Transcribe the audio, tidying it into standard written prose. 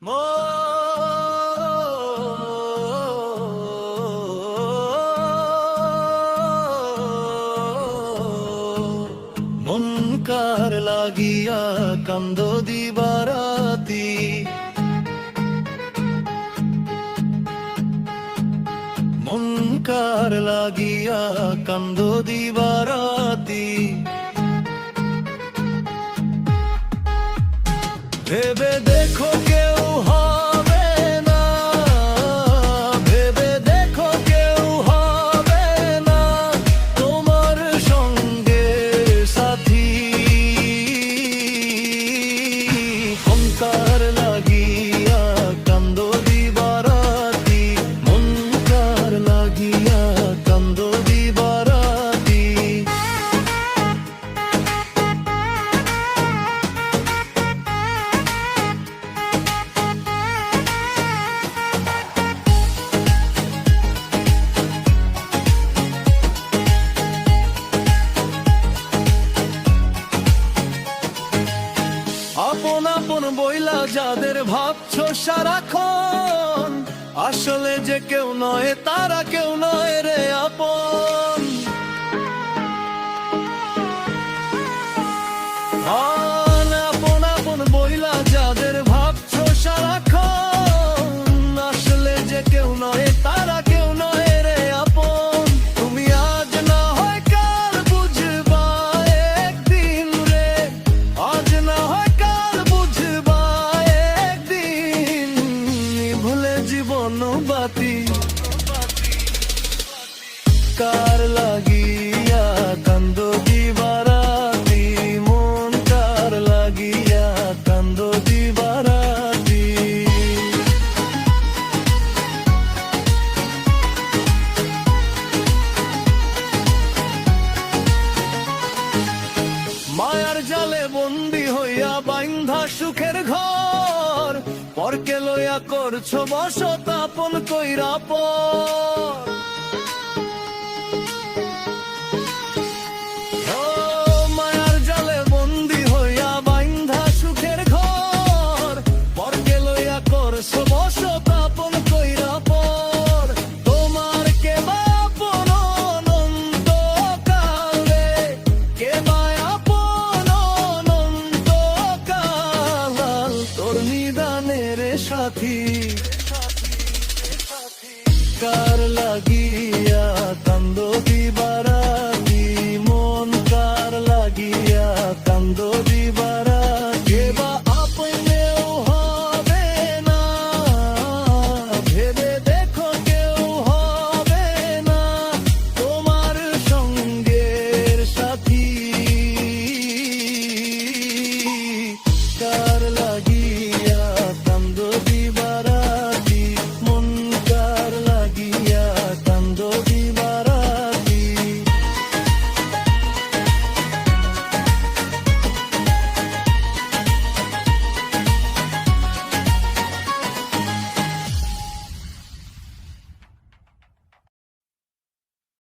মন কার লাগিয়া কান্দ দিবারাতি, মন কার লাগিয়া কান্দ দিবারাতি, ভেবে দেখো কেউ হবে না, ভেবে দেখো কেউ হবে না তোমার সঙ্গে সাথী। মন কার লাগিয়া কান্দ দিবারাতি, মন কার লাগিয়া কান্দ দিবারাতি। আপন আপন বইলা যাদের ভাবছো সারাক্ষণ, আসলে যে কেউ নয় তারা কেউ নয় রে আপন। আপন আপন বইলা যাদের ভাবছো সারাক্ষণ, আসলে যে কেউ নয় তারা কেউ নয় রে আপন। তুমি আজ না হয় কাল বুঝবা একদিন রে, আজ না হয় কাল বুঝবা একদিন। ভুলে জীবন বাতি কার লাগিয়া কান্দ দিবারাতি, মন কার লাগিয়া কান্দ দিবারাতি। মায়ার জালে বন্দি হইয়া বাইন্ধা সুখের ঘর, পরকে লইয়া করছো বসত আপন কইরা পর। মায়ার জালে বন্দি হইয়া বাইন্ধা সুখের ঘর, পরকে লইয়া করছো বসত আপন কইরা পর। তোমার কে বা আপন অনন্তকালে, কে বা আপন অনন্তকাল, তোর নিদানের সাথী কার লাগিয়া কান্দ